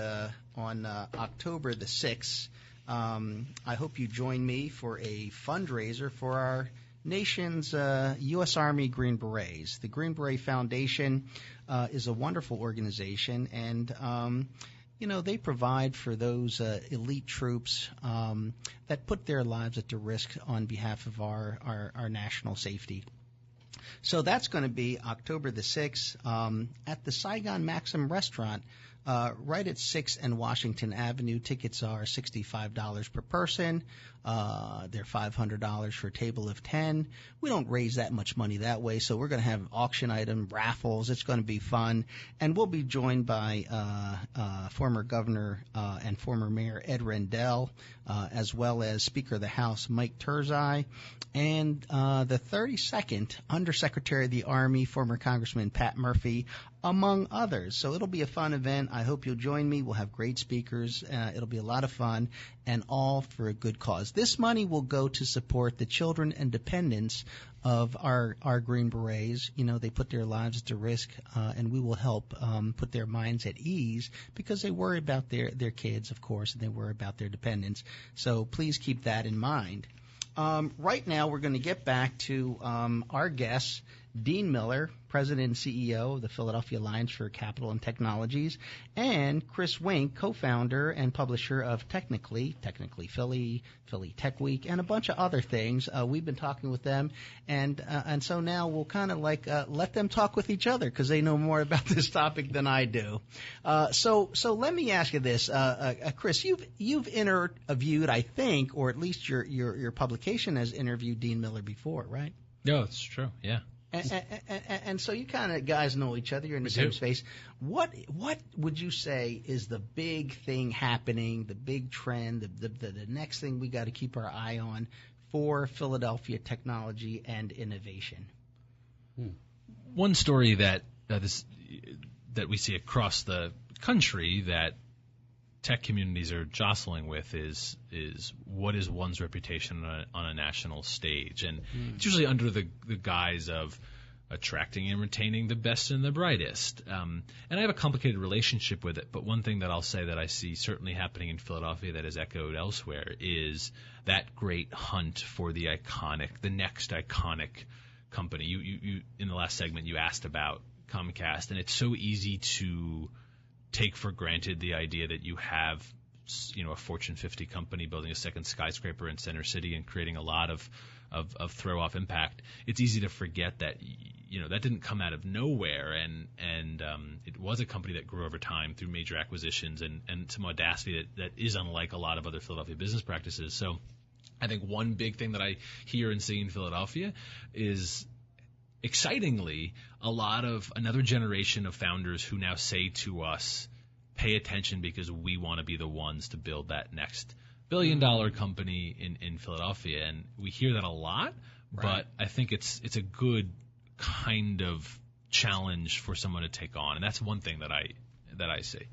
on October the 6th, I hope you join me for a fundraiser for our nation's U.S. Army Green Berets. The Green Beret Foundation is a wonderful organization, and they provide for those elite troops that put their lives at the risk on behalf of our national safety. So that's going to be October the 6th at the Saigon Maxim Restaurant, right at 6th and Washington Avenue. Tickets are $65 per person. They're $500 for a table of 10. We don't raise that much money that way, so we're going to have auction item raffles. It's going to be fun, and we'll be joined by former Governor and former Mayor Ed Rendell, as well as Speaker of the House Mike Turzai, and the 32nd Undersecretary of the Army, former Congressman Pat Murphy, among others. So it'll be a fun event. I hope you'll join me. We'll have great speakers. It'll be a lot of fun, and all for a good cause. This money will go to support the children and dependents of our Green Berets. You know, they put their lives to risk, and we will help put their minds at ease because they worry about their kids, of course, and they worry about their dependents. So please keep that in mind. Right now, we're going to get back to our guests, Dean Miller, President and CEO of the Philadelphia Alliance for Capital and Technologies, and Chris Wink, co-founder and publisher of Technically Philly, Philly Tech Week, and a bunch of other things. We've been talking with them, and so now we'll kind of let them talk with each other because they know more about this topic than I do. So let me ask you this, Chris, you've interviewed, I think, or at least your publication has interviewed Dean Miller before, right? No, it's true. Yeah. And so you kind of guys know each other. You're in the same space. What would you say is the big thing happening, the big trend, the next thing we got to keep our eye on for Philadelphia technology and innovation? One story that we see across the country that tech communities are jostling with is what is one's reputation on a national stage, and it's usually under the guise of attracting and retaining the best and the brightest. And I have a complicated relationship with it, but one thing that I'll say that I see certainly happening in Philadelphia that is echoed elsewhere is that great hunt for the next iconic company. You in the last segment you asked about Comcast, and it's so easy to take for granted the idea that you have, a Fortune 50 company building a second skyscraper in Center City and creating a lot of throw-off impact. It's easy to forget that, that didn't come out of nowhere, and it was a company that grew over time through major acquisitions and some audacity that is unlike a lot of other Philadelphia business practices. So I think one big thing that I hear and see in Philadelphia is, excitingly, another generation of founders who now say to us, pay attention because we want to be the ones to build that next billion-dollar company in Philadelphia. And we hear that a lot, but I think it's a good kind of challenge for someone to take on. And that's one thing that I see.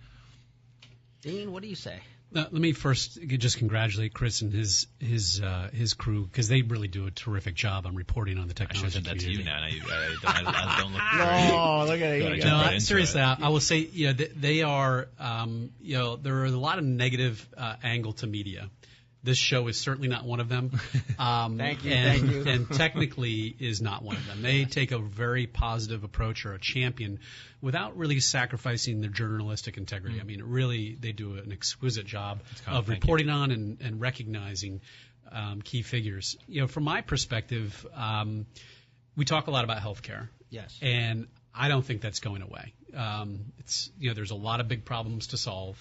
Dean, what do you say? Let me first just congratulate Chris and his crew, because they really do a terrific job on reporting on the technology. I should have said that community. to you now. I don't look No, look at it. No, seriously, I will say, they are, there are a lot of negative angle to media. This show is certainly not one of them. Thank you. And Technically is not one of them. They take a very positive approach, or a champion, without really sacrificing their journalistic integrity. I mean, really, they do an exquisite job of reporting on and recognizing key figures. From my perspective, we talk a lot about healthcare. Yes. And I don't think that's going away. There's a lot of big problems to solve.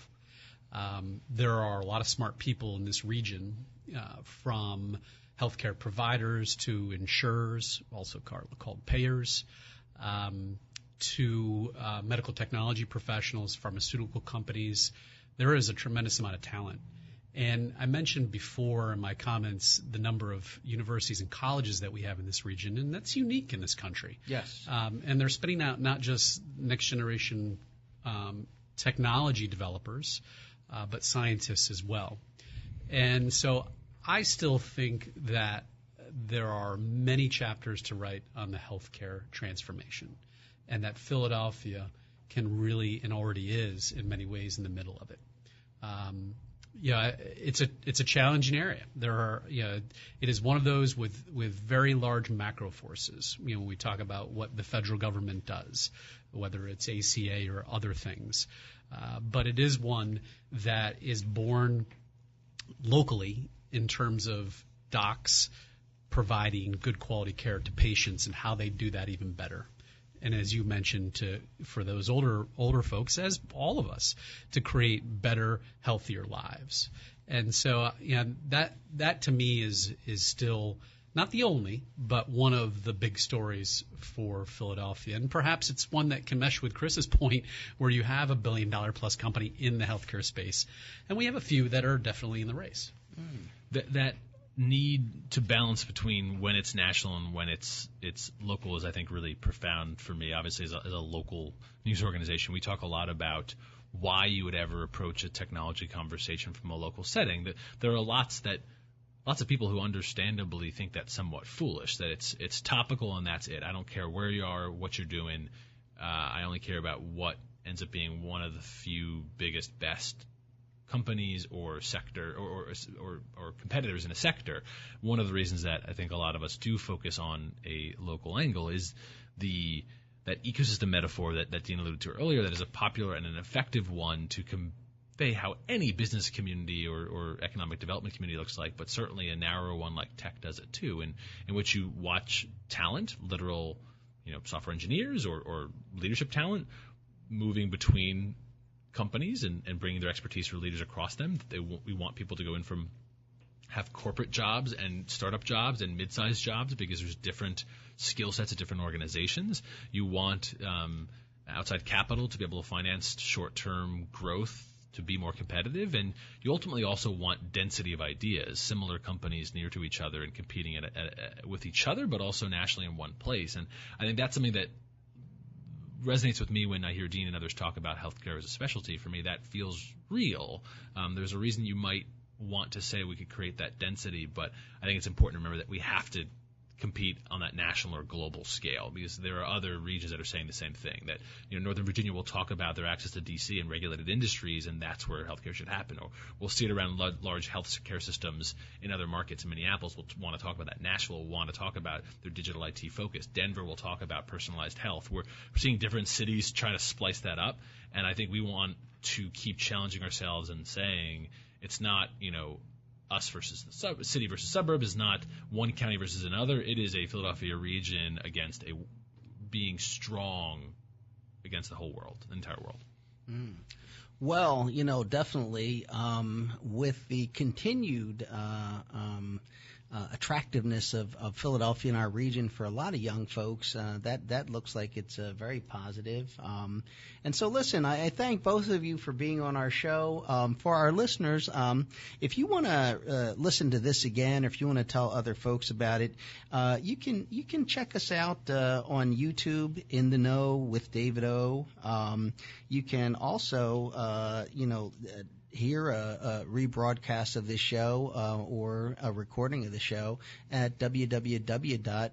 There are a lot of smart people in this region, from healthcare providers to insurers, also called payers, to medical technology professionals, pharmaceutical companies. There is a tremendous amount of talent. And I mentioned before in my comments the number of universities and colleges that we have in this region, and that's unique in this country. Yes. And they're spitting out not just next generation technology developers, but scientists as well. And so I still think that there are many chapters to write on the healthcare transformation, and that Philadelphia can really, and already is in many ways, in the middle of it. It's a challenging area. It is one of those with very large macro forces. When we talk about what the federal government does, whether it's ACA or other things. But it is one that is born locally in terms of docs providing good quality care to patients and how they do that even better. And as you mentioned, for those older folks, as all of us, to create better, healthier lives. And so, that to me is still not the only, but one of the big stories for Philadelphia. And perhaps it's one that can mesh with Chris's point, where you have $1 billion plus company in the healthcare space. And we have a few that are definitely in the race. That need to balance between when it's national and when it's local is, I think, really profound for me. Obviously, as a local news organization, we talk a lot about why you would ever approach a technology conversation from a local setting. There are lots of people who understandably think that's somewhat foolish, that it's topical and that's it. I don't care where you are, what you're doing. I only care about what ends up being one of the few biggest, best companies or sector or competitors in a sector. One of the reasons that I think a lot of us do focus on a local angle is that ecosystem metaphor that Dean alluded to earlier, that is a popular and an effective one to convey how any business community or economic development community looks like, but certainly a narrower one like tech does it too, in which you watch talent, literal software engineers or leadership talent moving between companies and bringing their expertise for leaders across them. We want people to go in from have corporate jobs and startup jobs and mid-sized jobs, because there's different skill sets at different organizations. You want outside capital to be able to finance short-term growth to be more competitive, and you ultimately also want density of ideas, similar companies near to each other and competing with each other, but also nationally in one place. And I think that's something that resonates with me when I hear Dean and others talk about healthcare as a specialty. For me, that feels real. There's a reason you might want to say we could create that density, but I think it's important to remember that we have to compete on that national or global scale, because there are other regions that are saying the same thing, that Northern Virginia will talk about their access to DC and regulated industries, and that's where healthcare should happen. Or we'll see it around large healthcare systems in other markets. In Minneapolis, we'll want to talk about that. Nashville will want to talk about their digital IT focus. Denver will talk about personalized health. We're seeing different cities try to splice that up, and I think we want to keep challenging ourselves and saying it's not, us versus the city versus suburb, is not one county versus another. It is a Philadelphia region against being strong against the whole world, the entire world. Well, definitely with the continued attractiveness of Philadelphia in our region for a lot of young folks, that looks like it's very positive. And so, listen, I thank both of you for being on our show. For our listeners, if you want to listen to this again, or if you want to tell other folks about it, you can check us out on YouTube, In the Know with David O. You can also, hear a rebroadcast of this show or a recording of the show at www.da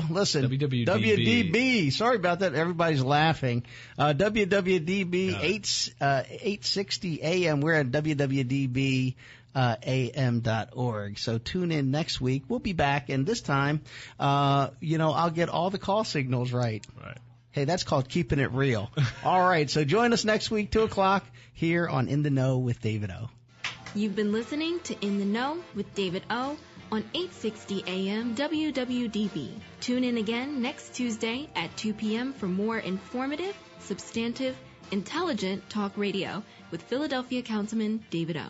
listen, WDB. Sorry about that. Everybody's laughing. WWDB 860 AM. We're at WWDB. AM.org. So tune in next week. We'll be back, and this time, I'll get all the call signals right. Right. Hey, that's called keeping it real. All right, so join us next week, 2 o'clock, here on In the Know with David O. You've been listening to In the Know with David O. on 860 AM WWDB. Tune in again next Tuesday at 2 p.m. for more informative, substantive, intelligent talk radio with Philadelphia Councilman David O.